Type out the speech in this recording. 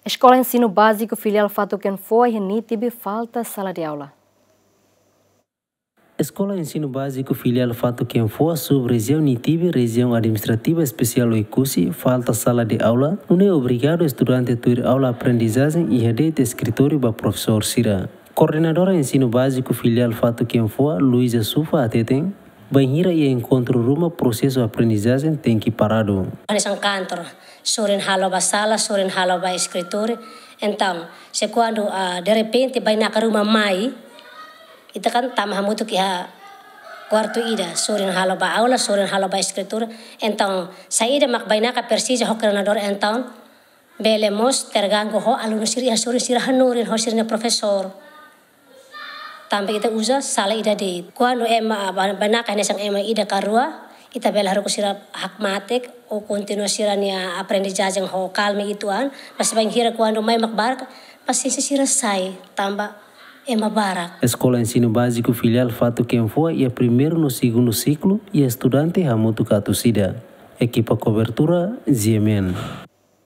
Escola Ensino Básico Filial Fato Quem Foi, NITIB, falta sala de aula. Escola Ensino Básico Filial Fato Quem Foi, sub-região NITIB, região administrativa especial Oicusi, falta sala de aula. Não é obrigado estudante a ter aula aprendizagem e rede de escritório para professor Sira. Coordenadora Ensino Básico Filial Fato Quem Foi, Luísa Sufa Ateteng, banhira e encontro ruma processo aprendizagem tem que parado. Nesse cantor, surin halo ba sala, surin halo ba escritório. Então, se quando de repente vai na rumah mai, kita kan tamah muito que a quarto ida, surin halo ba aula, surin halo ba escritório. Então, saída mak vai na ka persija ho coordenador então, belemos terganggu ho aluno siri surin sira hanurin ho sirina professor. Também kita usa sala ida de. Quando banaka nesang ida karua, ita bela harus sira hakmatik o continua sira nia aprendizagem ho calme ituan, mas banhira quando mai makbar, pasti sira sai tamba barak. Escola Ensino Básico Filial Fato Quem Foi é primeiro no segundo ciclo e estudante Hamutu Katusida. Equipa cobertura GMN.